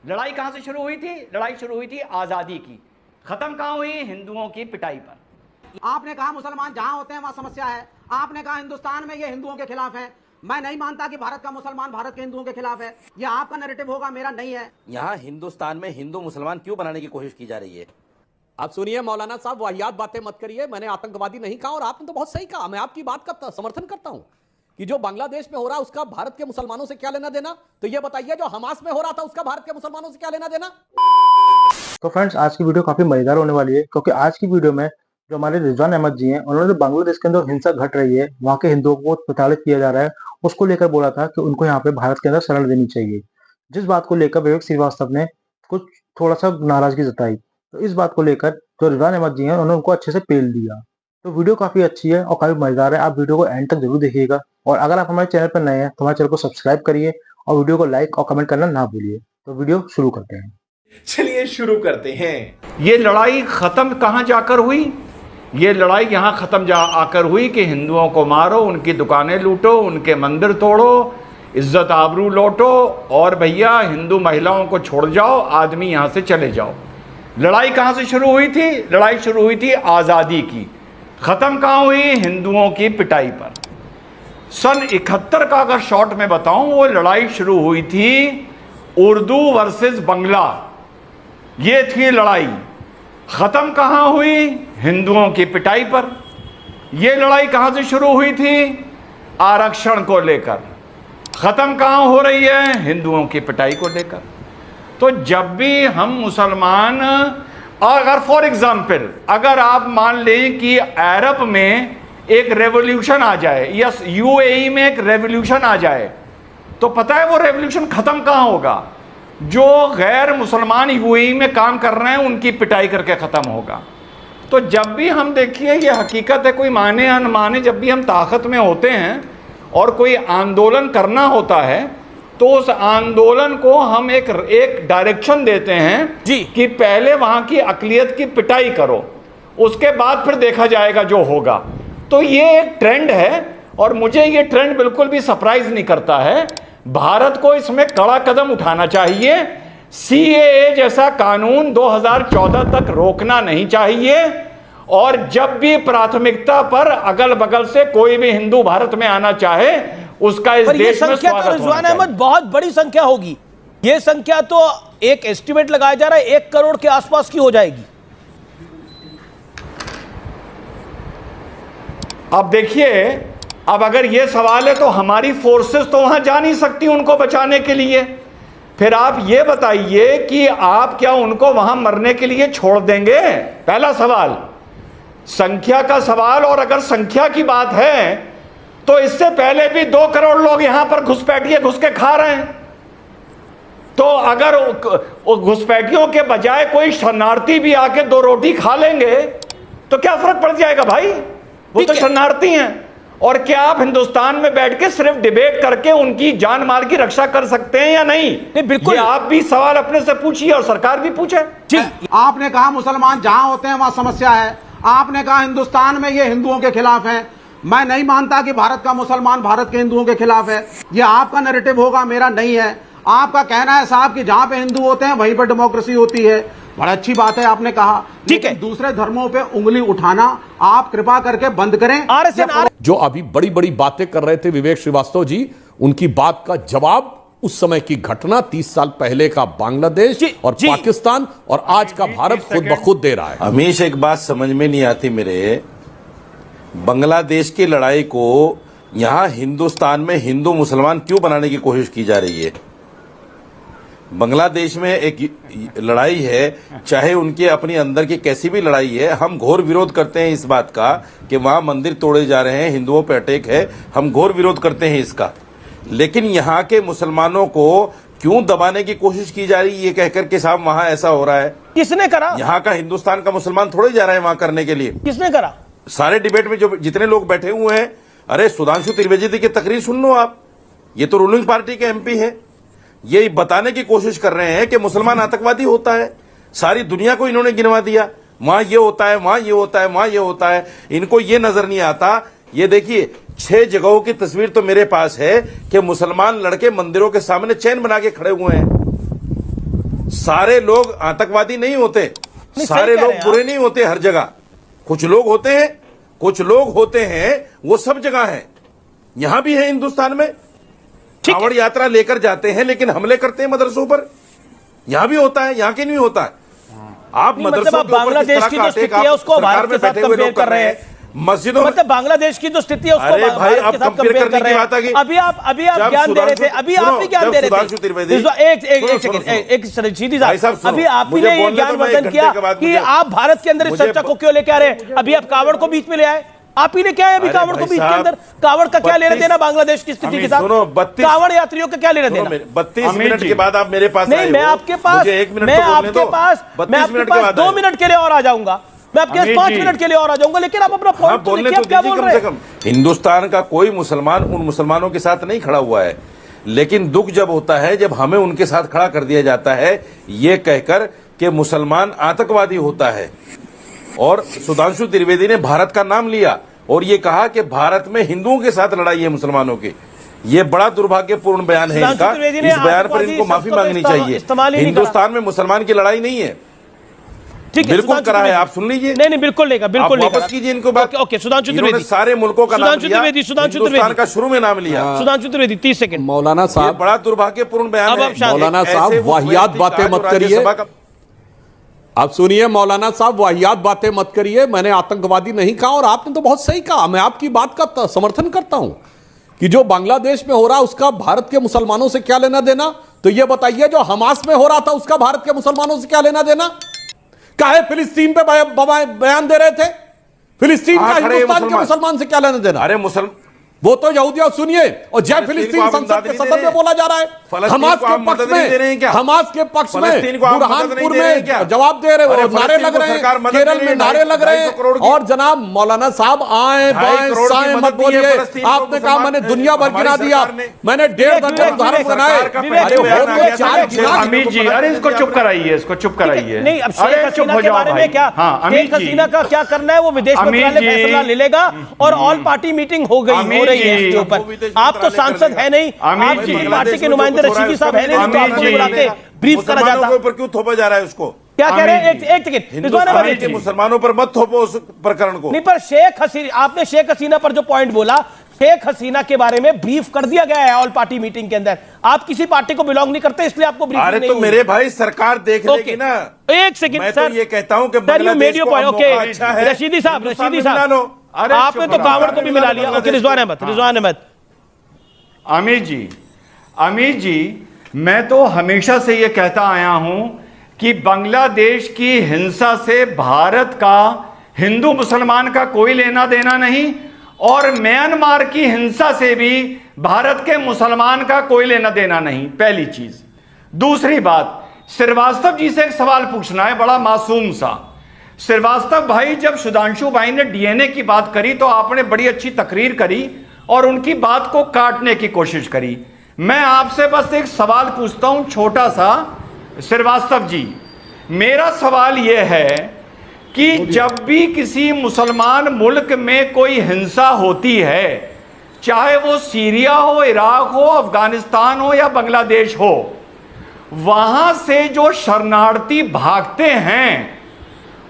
लड़ाई कहां से शुरू हुई थी? लड़ाई शुरू हुई थी आजादी की। खत्म कहां हुई? हिंदुओं की पिटाई पर। आपने कहा मुसलमान जहां होते हैं वहां समस्या है। आपने कहा हिंदुस्तान में ये हिंदुओं के खिलाफ है। मैं नहीं मानता कि भारत का मुसलमान भारत के हिंदुओं के खिलाफ है। ये आपका नैरेटिव होगा, मेरा नहीं है। यहाँ हिंदुस्तान में हिंदू मुसलमान क्यों बनाने की कोशिश की जा रही है? आप सुनिए मौलाना साहब, वाहियात बातें मत करिए। मैंने आतंकवादी नहीं कहा और आपने तो बहुत सही कहा। मैं आपकी बात का समर्थन करता हूं कि जो बांग्लादेश में हो रहा है उसका भारत के मुसलमानों से क्या लेना देना। तो ये बताइए जो हमास में हो रहा था उसका भारत के मुसलमानों से क्या लेना देना। तो फ्रेंड्स, आज की वीडियो काफी मजेदार होने वाली है, क्योंकि आज की वीडियो में जो हमारे रिजवान अहमद जी हैं, उन्होंने जो बांग्लादेश के अंदर हिंसा घट रही है, वहाँ के हिंदुओं को प्रताड़ित किया जा रहा है, उसको लेकर बोला था कि उनको यहाँ पे भारत के अंदर शरण देनी चाहिए। जिस बात को लेकर विवेक श्रीवास्तव ने कुछ थोड़ा सा नाराजगी जताई, तो इस बात को लेकर जो रिजवान अहमद जी हैं उन्होंने उनको अच्छे से पेल दिया। तो वीडियो काफी अच्छी है और काफी मजेदार है। आप वीडियो को एंड तक जरूर देखिएगा, और अगर आप हमारे चैनल पर नए हैं तो हमारे चैनल को सब्सक्राइब करिए और वीडियो को लाइक और कमेंट करना ना भूलिए। तो वीडियो शुरू करते हैं। चलिए शुरू करते हैं। ये लड़ाई खत्म कहां जाकर हुई? ये लड़ाई यहां खत्म आकर हुई कि हिंदुओं को मारो, उनकी दुकानें लूटो, उनके मंदिर तोड़ो, इज्जत आबरू लौटो, और भैया हिंदू महिलाओं को छोड़ जाओ, आदमी यहां से चले जाओ। लड़ाई कहां से शुरू हुई थी? लड़ाई शुरू हुई थी आजादी की। खत्म कहां हुई? हिंदुओं की पिटाई पर। सन 71 का अगर शॉर्ट में बताऊं, वो लड़ाई शुरू हुई थी उर्दू वर्सेस बंगला। ये थी लड़ाई। खत्म कहां हुई? हिंदुओं की पिटाई पर। यह लड़ाई कहां से शुरू हुई थी? आरक्षण को लेकर। खत्म कहां हो रही है? हिंदुओं की पिटाई को लेकर। तो जब भी हम मुसलमान, अगर फॉर एग्जाम्पल अगर आप मान लें कि अरब में एक रेवोल्यूशन आ जाए या यूएई में एक रेवोल्यूशन आ जाए, तो पता है वो रेवोल्यूशन खत्म कहां होगा? जो गैर मुसलमान यूएई में काम कर रहे हैं उनकी पिटाई करके खत्म होगा। तो जब भी हम देखिए, ये हकीकत है, कोई माने अनमाने, जब भी हम ताकत में होते हैं और कोई आंदोलन करना होता है तो उस आंदोलन को हम एक डायरेक्शन देते हैं जी कि पहले वहां की अकलियत की पिटाई करो, उसके बाद फिर देखा जाएगा जो होगा। तो ये एक ट्रेंड है और मुझे ये ट्रेंड बिल्कुल भी सरप्राइज नहीं करता है। भारत को इसमें कड़ा कदम उठाना चाहिए। सीएए जैसा कानून 2014 तक रोकना नहीं चाहिए, और जब भी प्राथमिकता पर अगल बगल से कोई भी हिंदू भारत में आना चाहे उसका इस देश में स्वागत होना चाहिए। रिजवान अहमद, बहुत बड़ी संख्या होगी। यह संख्या तो एक एस्टिमेट लगाया जा रहा है 1 करोड़ के आसपास की हो जाएगी। अब देखिए, अब अगर यह सवाल है तो हमारी फोर्सेस तो वहां जा नहीं सकती उनको बचाने के लिए। फिर आप ये बताइए कि आप क्या उनको वहां मरने के लिए छोड़ देंगे? पहला सवाल संख्या का सवाल। और अगर संख्या की बात है तो इससे पहले भी 2 करोड़ लोग यहां पर घुसपैठिए घुस के खा रहे हैं। तो अगर घुसपैठियों के बजाय कोई शरणार्थी भी आके 2 रोटी खा लेंगे तो क्या फर्क पड़ जाएगा भाई? वो तो शरणार्थी हैं। और क्या आप हिंदुस्तान में बैठ के सिर्फ डिबेट करके उनकी जान माल की रक्षा कर सकते हैं या नहीं? बिल्कुल, आप भी सवाल अपने से पूछिए और सरकार भी पूछे। जी, आपने कहा मुसलमान जहां होते हैं वहां समस्या है। आपने कहा हिंदुस्तान में ये हिंदुओं के खिलाफ है। मैं नहीं मानता कि भारत का मुसलमान भारत के हिंदुओं के खिलाफ है। ये आपका नैरेटिव होगा, मेरा नहीं है। आपका कहना है साहब कि जहां पे हिंदू होते हैं वहीं पर डेमोक्रेसी होती है। बड़ा अच्छी बात है आपने कहा, ठीक है। दूसरे धर्मों पे उंगली उठाना आप कृपा करके बंद करें। जो अभी बड़ी बड़ी बातें कर रहे थे विवेक श्रीवास्तव जी, उनकी बात का जवाब उस समय की घटना 30 साल पहले का बांग्लादेश और पाकिस्तान और आज का भारत खुद ब खुद दे रहा है। हमेशा एक बात समझ में नहीं आती मेरे, बांग्लादेश की लड़ाई को यहां हिंदुस्तान में हिंदू मुसलमान क्यों बनाने की कोशिश की जा रही है? बांग्लादेश में एक लड़ाई है, चाहे उनके अपनी अंदर की कैसी भी लड़ाई है, हम घोर विरोध करते हैं इस बात का कि वहां मंदिर तोड़े जा रहे हैं, हिंदुओं पे अटैक है, हम घोर विरोध करते हैं इसका। लेकिन यहाँ के मुसलमानों को क्यों दबाने की कोशिश की जा रही है ये कहकर के साहब वहां ऐसा हो रहा है? किसने करा? यहाँ का हिंदुस्तान का मुसलमान थोड़े जा रहे हैं वहां करने के लिए। किसने करा? सारे डिबेट में जो जितने लोग बैठे हुए हैं, अरे सुधांशु त्रिवेदी की तकरीर सुन लो आप, ये तो रूलिंग पार्टी के एमपी है। ये बताने की कोशिश कर रहे हैं कि मुसलमान आतंकवादी होता है। सारी दुनिया को इन्होंने गिनवा दिया, वहां ये होता है, वहां ये होता है, वहां ये होता है। इनको ये नजर नहीं आता। ये देखिए 6 जगहों की तस्वीर तो मेरे पास है कि मुसलमान लड़के मंदिरों के सामने चैन बना के खड़े हुए हैं। सारे लोग आतंकवादी नहीं होते, सही सारे कह लोग रहे हैं बुरे नहीं होते हर जगह। कुछ लोग होते हैं वो सब जगह है। यहां भी है हिंदुस्तान में, कांवड़ यात्रा लेकर जाते हैं लेकिन हमले करते हैं मदरसों पर। यहां भी होता है, यहां के नहीं होता है। आप मतलब मदरसों आप के ऊपर बांग्लादेश किस की तरह जो का स्थिति अटैक है आप उसको सरकार भारत में के साथ बैठे हुए कंपेयर लोग कर रहे हैं। मस्जिदों में मतलब बांग्लादेश की जो स्थिति है उसको अरे भाई, भारत अब के साथ कंपेयर कंपेयर करने कर रहे की बात आ गई। हैं। अभी आप जब ज्ञान दे रहे थे, सुधांशु- अभी सुनो, आप ही ज्ञान जब दे रहे सुधांशु थे। त्रिवेदी- एक सीधी भाई साहब, साहब, सुनो, अभी आप ही मुझे ने ये बोलने ज्ञान दो, मैं एक वर्धन घंटे किया के बाद कि मुझे- आप भारत के अंदर इस मुझे- चर्चा को क्यों लेके आ रहे हैं। अभी आप कावड़ को बीच में ले आए, आप ही ने क्या है अभी अरे कावड़ को भाई बीच के साहब, अंदर। कावड़ का क्या लेना 32 देना बांग्लादेश की स्थिति के साथ? सुनो, 32 कावड़ यात्रियों का क्या लेना देना? 32 अमित मिनट जी। के बाद आप मेरे पास नहीं, आए मैं हो। आपके पास, मुझे 1 मिनट मैं तो बोलने आपके दो। पास, 32 मिनट के बाद 2 आए। मिनट के लिए और आ जाऊंगा। मैं आपके पास अमित 5 जी। मिनट के लिए और आ जाऊंगा, लेकिन आप अपना हाँ, पॉइंट तो बोलने देखिए, तो आप क्या दीजिए बोल कम रहे से हैं। कम। हिंदुस्तान का कोई मुसलमान उन मुसलमानों के साथ नहीं खड़ा हुआ है, लेकिन दुख जब होता है जब हमें उनके साथ खड़ा कर दिया जाता है ये कहकर कि मुसलमान आतंकवादी होता है। और सुधांशु त्रिवेदी ने भारत का नाम लिया और ये कहा कि भारत में हिंदुओं के साथ लड़ाई है मुसलमानों की। ये बड़ा दुर्भाग्यपूर्ण बयान है सुधांशु इनका। त्रिवेदी ने इस बयान पर आतंकवादी इनको माफी शब्द तो मांगनी इस्तेमाल चाहिए। ही नहीं हिंदुस्तान में मुसलमान की लड़ाई नहीं है, ठीक है, बिल्कुल सुधांशु करा है। त्रिवेदी। आप सुन लीजिए। नहीं बिल्कुल नहीं, बिल्कुल आप नहीं वापस करा। कीजिए इनको बात। ओके, सुधांशु इन्होंने त्रिवेदी, सारे मुल्कों का नाम सुधांशु लिया, त्रिवेदी, सुधांशु हिंदुस्तान त्रिवेदी। का शुरू में नाम लिया। सुधांशु त्रिवेदी 30 सेकंड। मौलाना ये साहब, बड़ा दुर्भाग्यपूर्ण बयान अब है। आप शांत- मौलाना ऐसे साहब, उस वाहियात व्यक्ति का बातें जो मत करिए। राज्यसभा का- आप सुनिए मौलाना साहब, वाहियात बातें मत करिए। मैंने आतंकवादी नहीं कहा और आपने तो बहुत सही कहा। मैं आपकी बात का समर्थन करता हूं कि जो बांग्लादेश में हो रहा उसका भारत के मुसलमानों से क्या लेना देना। तो यह बताइए जो हमास में हो रहा था उसका भारत के मुसलमानों से क्या लेना देना। काहे फिलिस्तीन पे बयान दे रहे थे? फिलिस्तीन का खड़े हिंदुस्तान के मुसलमान से क्या लेना देना? अरे मुसलमान, वो तो यहूदिया सुनिए, और जय फलस्तीन फिलिस्तीन को आप संसद मदद के नहीं दे सदन रहे में बोला जा रहा है। फलस्तीन हमास को के आप पक्ष मदद नहीं दे रहे हैं में, क्या? हमास के पक्ष में फलस्तीन को आप मदद नहीं बुरहानपुर दे रहे हैं में क्या? जवाब दे रहे अरे हो, नारे फलस्तीन लग को रहे सरकार हैं, मदद केरल दे रही में है, नारे लग रहे 250 करोड़ हैं। की। और जनाब मौलाना साहब आए 2.5 बाएं करोड़ की साएं मदद मत दी है बोलिए। फलस्तीन को आपने कहा मैंने मुसलमान दुनिया भर हमारी गिना दिया, सरकार ने। मैंने 1.5 दर्जन उदाहरण बनाए। सरकार का विवेक, अरे पहले वो बयान आ तो गया था, 4 शेख गिना हसीना अमित जी, अरे इसको चुप कराइए, इसको चुप कराइए। नहीं, अब अरे शेख चुप हसीना हो के जाओ बारे भाई। में क्या, हाँ, शेख अमित जी। हसीना का क्या करना है वो विदेश अमित मंत्रालय जी। फैसला ले लेगा और ऑल पार्टी मीटिंग हो गई, अमित हो रही है जी। इसके ऊपर। आप तो सांसद है नहीं, अमित आप जी। किसी पार्टी के नुमाइंदे रशीदी साहब है नहीं, तो अमित आपको जी। बुला के ब्रीफ करा मुसलमानों जाता। के ऊपर क्यों थोपा जा रहा है उसको? क्या कह रहे हैं? अमित एक सेकंड, रिजवान हिंदुस्तान अहमद के जी। मुसलमानों पर मत थोपो उस प्रकरण को। नहीं, पर शेख हसीना, आपने शेख हसीना पर जो पॉइंट बोला, शेख हसीना के बारे में ब्रीफ कर दिया गया है ऑल पार्टी मीटिंग के अंदर। आप किसी पार्टी को बिलोंग नहीं करते, इसलिए आपको ब्रीफ अरे नहीं तो हुई। मेरे भाई सरकार देख लेगी ओके। ना। एक सेकंड मैं सर, तो ये कहता हूं कि sir, you Bangladesh made your को point, मौका okay। अच्छा है, रशीदी साहब, हिंदुस्तान रशीदी में मिला साहब, लो। अरे आपने चुप तो रहो। कावड़ को भी मिला लिया। ओके, रिजवान अहमद, रिजवान अहमद। अमित जी, मैं तो हमेशा से ये कहता आया हूं कि बांग्लादेश की हिंसा से भारत का हिंदू मुसलमान का कोई लेना देना नहीं, और म्यांमार की हिंसा से भी भारत के मुसलमान का कोई लेना देना नहीं, पहली चीज। दूसरी बात, श्रीवास्तव जी से एक सवाल पूछना है, बड़ा मासूम सा। श्रीवास्तव भाई, जब सुधांशु भाई ने डीएनए की बात करी तो आपने बड़ी अच्छी तकरीर करी और उनकी बात को काटने की कोशिश करी। मैं आपसे बस एक सवाल पूछता हूं छोटा सा। श्रीवास्तव जी, मेरा सवाल यह है कि जब भी किसी मुसलमान मुल्क में कोई हिंसा होती है, चाहे वो सीरिया हो, इराक हो, अफगानिस्तान हो या बांग्लादेश हो, वहां से जो शरणार्थी भागते हैं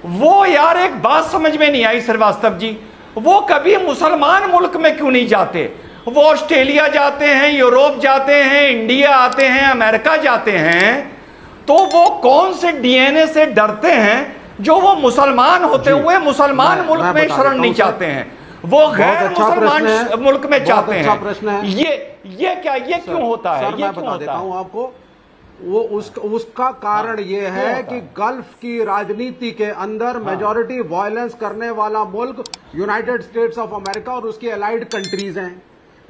वो, यार एक बात समझ में नहीं आई श्रीवास्तव जी, वो कभी मुसलमान मुल्क में क्यों नहीं जाते? वो ऑस्ट्रेलिया जाते हैं, यूरोप जाते हैं, इंडिया आते हैं, अमेरिका जाते हैं, तो वो कौन से डीएनए से डरते हैं जो वो मुसलमान होते हुए मुसलमान मुल्क में शरण नहीं चाहते हैं, वो गैर मुसलमान मुल्क में चाहते हैं? अच्छा प्रश्न है। ये क्या, ये क्यों होता है? सर, ये मैं क्यों बता होता देता है? हूं आपको। वो उसका कारण ये है कि गल्फ की राजनीति के अंदर मेजॉरिटी वायलेंस करने वाला मुल्क यूनाइटेड स्टेट्स ऑफ अमेरिका और उसकी अलाइड कंट्रीज हैं,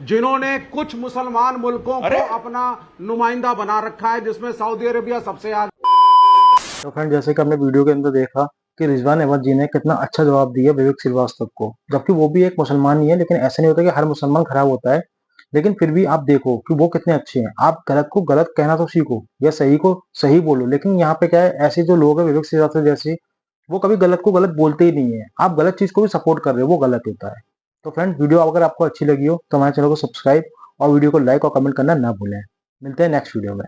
जिन्होंने कुछ मुसलमान मुल्कों को अपना नुमाइंदा बना रखा है, जिसमें सऊदी अरेबिया सबसे आगे। तो फ्रेंड, जैसे कि हमने वीडियो के अंदर देखा कि रिजवान अहमद जी ने कितना अच्छा जवाब दिया विवेक श्रीवास्तव को, जबकि वो भी एक मुसलमान ही है। लेकिन ऐसा नहीं होता कि हर मुसलमान खराब होता है, लेकिन फिर भी आप देखो कि वो कितने अच्छे हैं। आप गलत को गलत कहना तो सीखो या सही को सही बोलो, लेकिन यहाँ पे क्या है, ऐसे जो लोग हैं विवेक श्रीवास्तव जैसे, वो कभी गलत को गलत बोलते ही नहीं है। आप गलत चीज को भी सपोर्ट कर रहे हो, वो गलत होता है। तो फ्रेंड, वीडियो अगर आपको अच्छी लगी हो तो हमारे चैनल को सब्सक्राइब और वीडियो को लाइक और कमेंट करना ना भूलें। मिलते हैं नेक्स्ट वीडियो में।